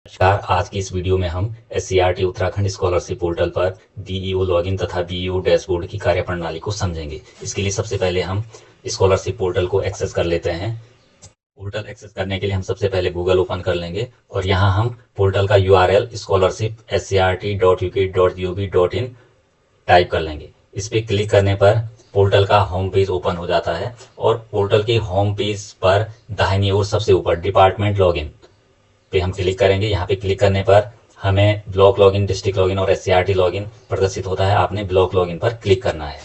नमस्कार। आज की इस वीडियो में हम SCERT उत्तराखंड स्कॉलरशिप पोर्टल पर बीईओ लॉगिन तथा बीईओ डैशबोर्ड की कार्यप्रणाली को समझेंगे। इसके लिए सबसे पहले हम स्कॉलरशिप पोर्टल को एक्सेस कर लेते हैं। पोर्टल एक्सेस करने के लिए हम सबसे पहले गूगल ओपन कर लेंगे और यहाँ हम पोर्टल का URL scholarship.scrt.uk.gov.in टाइप कर लेंगे। इस पर क्लिक करने पर पोर्टल का होम पेज ओपन हो जाता है और पोर्टल के होम पेज पर दाहिनी ओर सबसे ऊपर डिपार्टमेंट लॉगिन पे हम क्लिक करेंगे। यहाँ पे क्लिक करने पर हमें ब्लॉक लॉगिन, डिस्ट्रिक्ट लॉगिन और SCERT लॉगिन प्रदर्शित होता है। आपने ब्लॉक लॉगिन पर क्लिक करना है।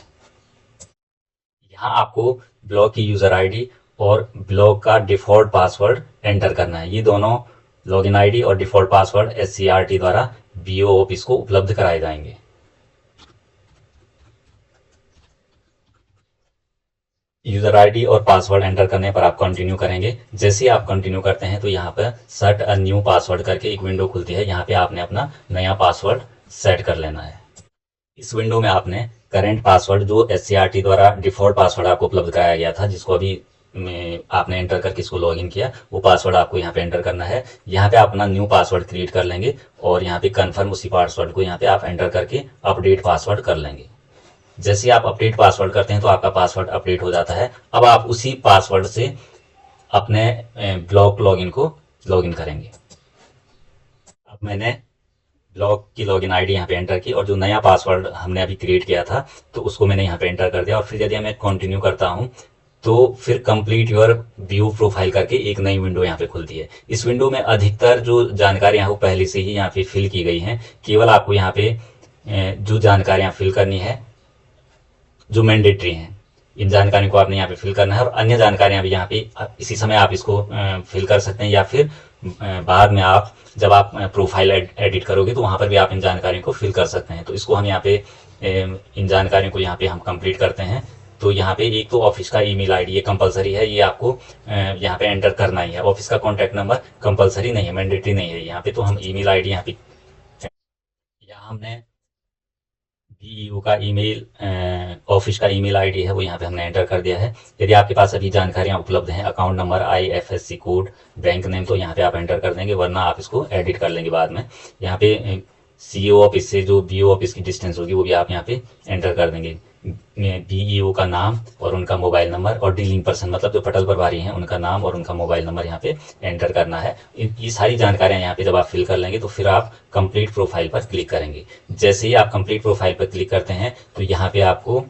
यहाँ आपको ब्लॉक की यूजर आईडी और ब्लॉक का डिफॉल्ट पासवर्ड एंटर करना है। ये दोनों लॉगिन आईडी और डिफॉल्ट पासवर्ड SCERT द्वारा बीईओ ऑफिस को उपलब्ध कराए जाएंगे। यूजर आईडी और पासवर्ड एंटर करने पर आप कंटिन्यू करेंगे। जैसे ही आप कंटिन्यू करते हैं तो यहाँ पर सेट अ न्यू पासवर्ड करके एक विंडो खुलती है। यहाँ पे आपने अपना नया पासवर्ड सेट कर लेना है। इस विंडो में आपने करेंट पासवर्ड, जो SCERT द्वारा डिफॉल्ट पासवर्ड आपको उपलब्ध कराया गया था, जिसको अभी आपने एंटर करके इसको लॉगिन किया, वो पासवर्ड आपको यहाँ पे एंटर करना है। यहाँ पे आप अपना न्यू पासवर्ड क्रिएट कर लेंगे और यहाँ पे कन्फर्म उसी पासवर्ड को यहाँ पे आप एंटर करके अपडेट पासवर्ड कर लेंगे। जैसे आप अपडेट पासवर्ड करते हैं तो आपका पासवर्ड अपडेट हो जाता है। अब आप उसी पासवर्ड से अपने ब्लॉक लॉगिन को लॉगिन करेंगे। अब मैंने ब्लॉक की लॉगिन आईडी यहाँ पे एंटर की और जो नया पासवर्ड हमने अभी क्रिएट किया था तो उसको मैंने यहाँ पे एंटर कर दिया। और फिर यदि मैं कंटिन्यू करता हूँ तो फिर कंप्लीट योर व्यू प्रोफाइल करके एक नई विंडो यहाँ पे खुलती है। इस विंडो में अधिकतर जो जानकारियां वो पहले से ही यहाँ पे फिल की गई हैं। केवल आपको यहाँ पे जो जानकारियां फिल करनी है, जो मैंडेटरी हैं, इन जानकारियों को आपने यहाँ पे फिल करना है। और अन्य जानकारियां भी यहाँ पे इसी समय आप इसको फिल कर सकते हैं या फिर बाद में आप जब आप प्रोफाइल एडिट करोगे तो वहां पर भी आप इन जानकारियों को फिल कर सकते हैं। तो इसको हम यहाँ पे इन जानकारियों को यहाँ पे हम कंप्लीट करते हैं। तो यहाँ पे एक तो ऑफिस का ईमेल आईडी, ये कंपलसरी है, ये आपको यहाँ पे एंटर करना ही है। ऑफिस का कॉन्टैक्ट नंबर कंपलसरी नहीं है, मैंडेटरी नहीं है यहाँ पे। तो हम ईमेल आईडी यहाँ पे, यहाँ हमने बीईओ का ईमेल, ऑफिस का ईमेल आईडी है वो यहाँ पे हमने एंटर कर दिया है। यदि आपके पास अभी जानकारियाँ उपलब्ध हैं, account number, IFSC code, bank name, तो यहाँ पे आप एंटर कर देंगे, वरना आप इसको एडिट कर लेंगे बाद में। यहाँ पे CEO ऑफिस से जो बीईओ ऑफिस की डिस्टेंस होगी वो भी आप यहाँ पे एंटर कर देंगे। बीईओ का नाम और उनका मोबाइल नंबर और डीलिंग पर्सन, मतलब जो पटल प्रभारी हैं, उनका नाम और उनका मोबाइल नंबर यहाँ पे एंटर करना है। ये सारी जानकारियां यहाँ पे जब आप फिल कर लेंगे तो फिर आप कंप्लीट प्रोफाइल पर क्लिक करेंगे। जैसे ही आप कंप्लीट प्रोफाइल पर क्लिक करते हैं तो यहाँ पे आपको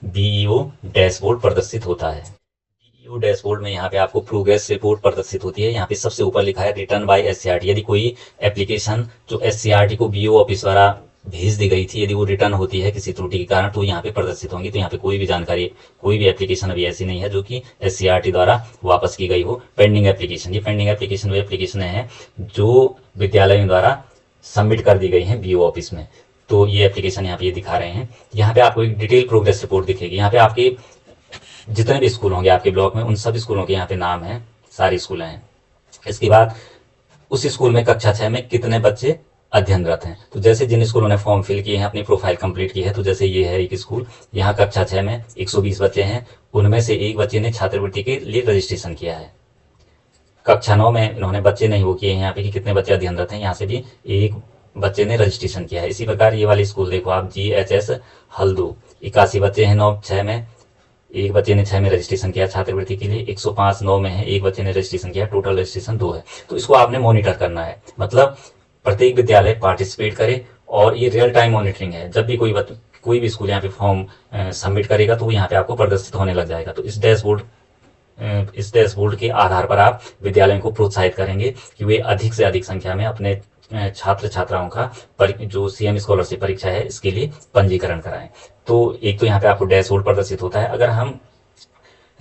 बीईओ डैशबोर्ड प्रदर्शित होता है। बीईओ डैशबोर्ड में यहाँ पे आपको प्रोग्रेस रिपोर्ट प्रदर्शित होती है। यहाँ पे सबसे ऊपर लिखा है रिटर्न बाय SCERT। यदि कोई एप्लीकेशन जो SCERT को बीईओ ऑफिस द्वारा भेज दी गई थी, यदि वो रिटर्न होती है किसी त्रुटि के कारण, तो यहाँ पे प्रदर्शित होंगी। तो यहाँ पे कोई भी जानकारी, कोई भी एप्लीकेशन अभी ऐसी नहीं है जो कि SCERT द्वारा वापस की गई हो। पेंडिंग एप्लीकेशन, ये पेंडिंग एप्लीकेशन वो एप्लीकेशन है जो विद्यालयों द्वारा सबमिट कर दी गई है बीईओ ऑफिस में। तो ये एप्लीकेशन यहाँ पे ये दिखा रहे हैं। यहाँ पे आपको एक डिटेल प्रोग्रेस रिपोर्ट दिखेगी। यहाँ पे आपके जितने भी स्कूल होंगे आपके ब्लॉक में, उन सभी स्कूलों के यहाँ पे नाम है, सारी स्कूलें हैं। इसके बाद उस स्कूल में कक्षा 6 में कितने बच्चे अध्ययनरत हैं। तो जैसे जिन स्कूलों ने फॉर्म फिल किए हैं, अपनी प्रोफाइल कंप्लीट की है, तो जैसे ये है एक स्कूल, यहाँ कक्षा 6 में 120 बच्चे हैं। उनमें से एक बच्चे ने छात्रवृत्ति के लिए रजिस्ट्रेशन किया है। कक्षा 9 में इन्होंने बच्चे नहीं वो किए हैं यहाँ पे कि कितने बच्चे अध्ययनरत हैं, यहाँ से भी एक बच्चे ने रजिस्ट्रेशन किया है। इसी प्रकार ये वाली स्कूल देखो आप, GHS हल्दू, 81 बच्चे हैं 9-6 में, एक बच्चे ने 6 में रजिस्ट्रेशन किया छात्रवृत्ति के लिए। 105 9 में है, एक बच्चे ने रजिस्ट्रेशन किया, टोटल रजिस्ट्रेशन 2 है। तो इसको आपने मॉनिटर करना है, मतलब प्रत्येक विद्यालय पार्टिसिपेट करे और ये रियल टाइम मॉनिटरिंग है। जब भी कोई भी स्कूल यहाँ पे फॉर्म सबमिट करेगा तो वो यहाँ पे आपको प्रदर्शित होने लग जाएगा। तो इस डैशबोर्ड के आधार पर आप विद्यालयों को प्रोत्साहित करेंगे कि वे अधिक से अधिक संख्या में अपने छात्र छात्राओं का जो CM स्कॉलरशिप परीक्षा है इसके लिए पंजीकरण कराएं। तो एक तो यहाँ पे आपको डैशबोर्ड प्रदर्शित होता है। अगर हम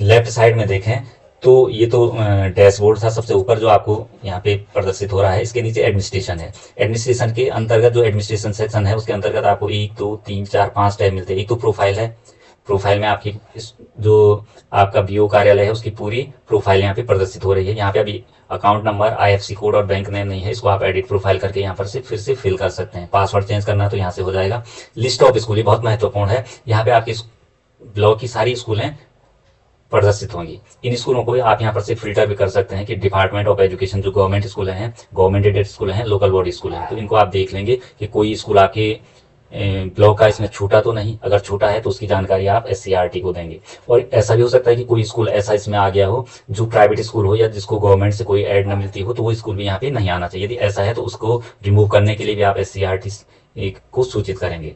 लेफ्ट साइड में देखें तो ये तो डैशबोर्ड था सबसे ऊपर जो आपको यहाँ पे प्रदर्शित हो रहा है। इसके नीचे एडमिनिस्ट्रेशन है। एडमिनिस्ट्रेशन के अंतर्गत जो एडमिनिस्ट्रेशन सेक्शन है उसके अंतर्गत आपको 1 2 3 4 5 टैब मिलते हैं। एक तो प्रोफाइल है, प्रोफाइल में आपकी जो आपका बीओ कार्यालय है उसकी पूरी प्रोफाइल यहाँ पे प्रदर्शित हो रही है। यहाँ पे अभी अकाउंट नंबर, IFSC कोड और बैंक नेम नहीं है, इसको आप एडिट प्रोफाइल करके यहाँ पर से फिर से फिल कर सकते हैं। पासवर्ड चेंज करना है तो यहाँ से हो जाएगा। लिस्ट ऑफ स्कूल, ये बहुत महत्वपूर्ण है। यहाँ पे आपकी ब्लॉक की सारी स्कूलें प्रदर्शित होंगी। इन स्कूलों को आप यहाँ पर से फिल्टर भी कर सकते हैं कि डिपार्टमेंट ऑफ एजुकेशन जो गवर्नमेंट स्कूल हैं, गवर्नमेंट एडेड स्कूल हैं, लोकल बॉडी स्कूल हैं, तो इनको आप देख लेंगे कि कोई स्कूल आपके ब्लॉक का इसमें छूटा तो नहीं। अगर छूटा है तो उसकी जानकारी आप SCERT को देंगे। और ऐसा भी हो सकता है कि कोई स्कूल ऐसा इसमें आ गया हो जो प्राइवेट स्कूल हो या जिसको गवर्नमेंट से कोई ऐड न मिलती हो, तो वो स्कूल भी यहाँ पे नहीं आना चाहिए। यदि ऐसा है तो उसको रिमूव करने के लिए भी आप SCERT को सूचित करेंगे।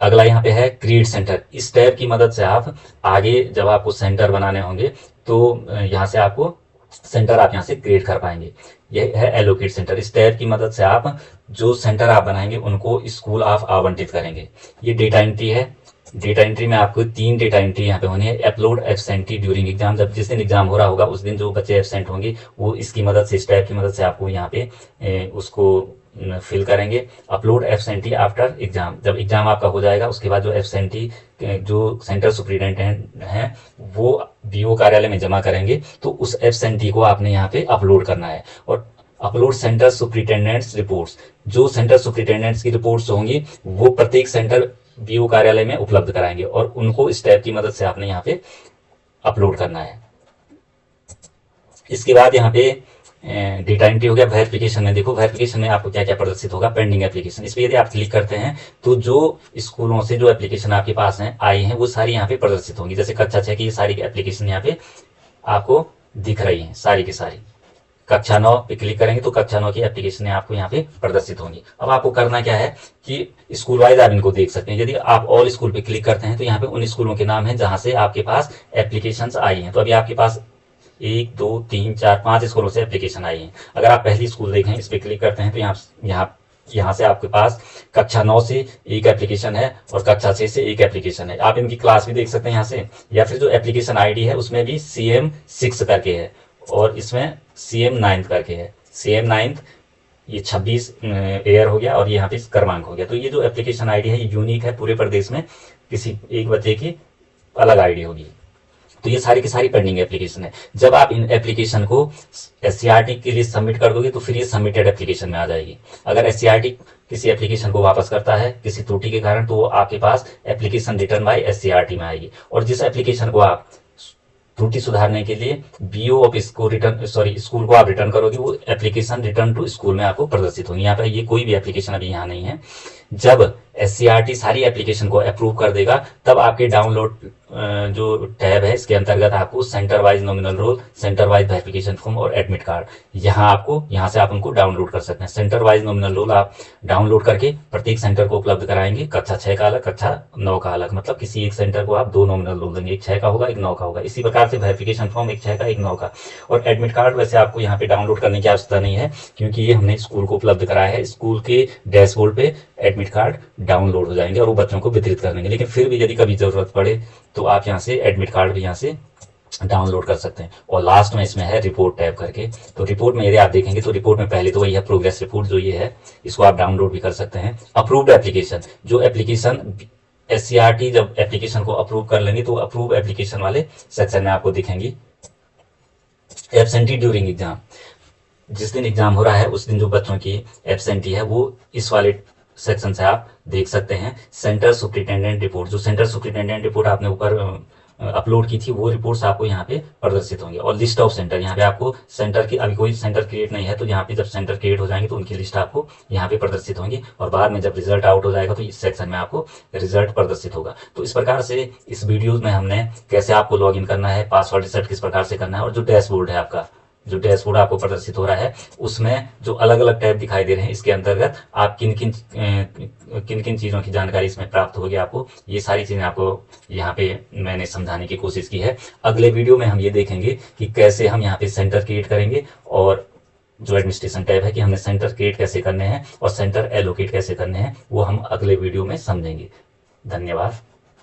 अगला यहाँ पे है क्रिएट सेंटर। इस टैब की मदद से आप आगे जब आपको सेंटर बनाने होंगे तो यहाँ से आपको सेंटर आप यहाँ से क्रिएट कर पाएंगे। यह है एलोकेट सेंटर। इस टैब की मदद से आप जो सेंटर आप बनाएंगे उनको स्कूल आप आवंटित करेंगे। ये डेटा एंट्री है। डेटा एंट्री में आपको 3 डेटा एंट्री यहाँ पे होनी है। अपलोड एब्सेंटी ड्यूरिंग एग्जाम, जब जिस दिन एग्जाम हो रहा होगा उस दिन जो बच्चे एब्सेंट होंगे वो इसकी मदद से, इस टैब की मदद से आपको यहाँ पे उसको फिल करेंगे। अपलोड एब्सेंटी आफ्टर एग्जाम, जब एग्जाम आपका हो जाएगा उसके बाद जो एब्सेंटी जो सेंटर सुपरिटेंडेंट हैं वो BO कार्यालय में जमा करेंगे, तो उस एब्सेंटी को आपने यहाँ पे अपलोड करना है। और अपलोड सेंटर सुपरिटेंडेंट्स रिपोर्ट्स, जो सेंटर सुपरिटेंडेंट्स की रिपोर्ट्स होंगी वो प्रत्येक सेंटर BO कार्यालय में उपलब्ध कराएंगे और उनको इस टैब की मदद से आपने यहाँ पे अपलोड करना है। इसके बाद यहाँ पे डेटा एंट्री हो गया। वेरिफिकेशन में देखो, वेरिफिकेशन में आपको क्या क्या प्रदर्शित होगा। पेंडिंग एप्लीकेशन, इस पर यदि आप क्लिक करते हैं तो जो स्कूलों से जो एप्लीकेशन आपके पास हैं आई हैं वो सारी यहाँ पे प्रदर्शित होंगी। जैसे कक्षा 6 की सारी एप्लीकेशन यहाँ पे आपको दिख रही हैं सारी की सारी। कक्षा 9 पे क्लिक करेंगे तो कक्षा 9 की एप्लीकेशन आपको यहाँ पे प्रदर्शित होंगी। अब आपको करना क्या है कि स्कूल वाइज आप इनको देख सकते हैं। यदि आप ऑल स्कूल पे क्लिक करते हैं तो यहाँ पे उन स्कूलों के नाम है जहां से आपके पास एप्लीकेशन आई हैं। तो अभी आपके पास 1 2 3 4 5 स्कूलों से एप्लीकेशन आई है। अगर आप पहली स्कूल देखें, इस पर क्लिक करते हैं तो यहाँ से आपके पास कक्षा 9 से एक एप्लीकेशन है और कक्षा 6 से एक एप्लीकेशन है। आप इनकी क्लास भी देख सकते हैं यहाँ से, या फिर जो एप्लीकेशन ID है उसमें भी CM 6 करके है और इसमें CM 9 करके है। CM 9 ये 26 एयर हो गया और ये यहाँ पे क्रमांक हो गया। तो ये जो एप्लीकेशन ID है ये यूनिक है, पूरे प्रदेश में किसी एक बच्चे की अलग ID होगी। तो ये सारी की सारी पेंडिंग एप्लीकेशन है। जब आप इन एप्लीकेशन को SCERT के लिए सबमिट कर दोगे तो फिर ये सबमिटेड एप्लीकेशन में आ जाएगी। अगर SCERT किसी एप्लीकेशन को वापस करता है किसी त्रुटि के कारण तो वो आपके पास एप्लीकेशन रिटर्न बाय SCERT में आएगी। और जिस एप्लीकेशन को आप त्रुटि सुधारने के लिए BO ऑफ स्कूल को आप रिटर्न करोगे वो एप्लीकेशन रिटर्न टू स्कूल में आपको प्रदर्शित होगी। यहाँ पे ये कोई भी एप्लीकेशन अभी यहाँ नहीं है। जब SCERT सारी एप्लीकेशन को अप्रूव कर देगा तब आपके डाउनलोड जो टैब है इसके अंतर्गत आपको centre wise nominal roll, centre wise verification form और एडमिट कार्ड यहाँ से आप उनको डाउनलोड कर सकते हैं। सेंटर वाइज नॉमिनल रोल आप डाउनलोड करके प्रत्येक सेंटर को उपलब्ध कराएंगे। कक्षा 6 का अलग, कक्षा 9 का अलग, मतलब किसी एक सेंटर को आप 2 नॉमिनल रोल देंगे, एक 6 का होगा एक 9 का होगा। इसी प्रकार से वेरिफिकेशन फॉर्म एक 6 का एक 9 का। और एडमिट कार्ड वैसे आपको यहाँ पे डाउनलोड करने की आवश्यकता नहीं है क्योंकि ये हमने स्कूल को उपलब्ध कराया है। स्कूल के डैशबोर्ड पे एडमिट कार्ड डाउनलोड हो जाएंगे और वो बच्चों को वितरित कर देंगे। लेकिन फिर भी यदि कभी जरूरत पड़े तो आप यहाँ से एडमिट कार्ड भी यहाँ से डाउनलोड कर सकते हैं। और लास्ट में इसमें है रिपोर्ट टैब करके। तो रिपोर्ट में यदि आप देखेंगे तो रिपोर्ट में पहले तो वही है प्रोग्रेस रिपोर्ट, जो ये है इसको आप डाउनलोड भी कर सकते हैं। अप्रूव्ड एप्लीकेशन, जो एप्लीकेशन SCERT जब एप्लीकेशन को अप्रूव कर लेंगे तो अप्रूव एप्लीकेशन वाले सेक्शन में आपको दिखेंगी। एब्सेंटी ड्यूरिंग एग्जाम, जिस दिन एग्जाम हो रहा है उस दिन जो बच्चों की एब्सेंटी है वो इस वाले सेक्शन से आप देख सकते हैं। सेंटर सुपरिटेंडेंट रिपोर्ट, जो सेंटर सुपरिटेंडेंट रिपोर्ट आपने ऊपर अपलोड की थी वो रिपोर्ट्स आपको यहाँ पे प्रदर्शित होंगे। और लिस्ट ऑफ सेंटर, यहाँ पे आपको सेंटर की अभी कोई सेंटर क्रिएट नहीं है तो यहाँ पे जब सेंटर क्रिएट हो जाएंगे तो उनकी लिस्ट आपको यहाँ पे प्रदर्शित होंगी। और बाद में जब रिजल्ट आउट हो जाएगा तो इस सेक्शन में आपको रिजल्ट प्रदर्शित होगा। तो इस प्रकार से इस वीडियो में हमने कैसे आपको लॉगिन करना है, पासवर्ड रिसेट किस प्रकार से करना है, और जो डैशबोर्ड है आपका, जो डैशबोर्ड आपको प्रदर्शित हो रहा है उसमें जो अलग अलग टैब दिखाई दे रहे हैं इसके अंतर्गत आप किन किन चीज़ों की जानकारी इसमें प्राप्त होगी आपको, ये सारी चीज़ें आपको यहाँ पे मैंने समझाने की कोशिश की है। अगले वीडियो में हम ये देखेंगे कि कैसे हम यहाँ पे सेंटर क्रिएट करेंगे और जो एडमिनिस्ट्रेशन टैब है कि हमने सेंटर क्रिएट कैसे करने हैं और सेंटर एलोकेट कैसे करने हैं वो हम अगले वीडियो में समझेंगे। धन्यवाद।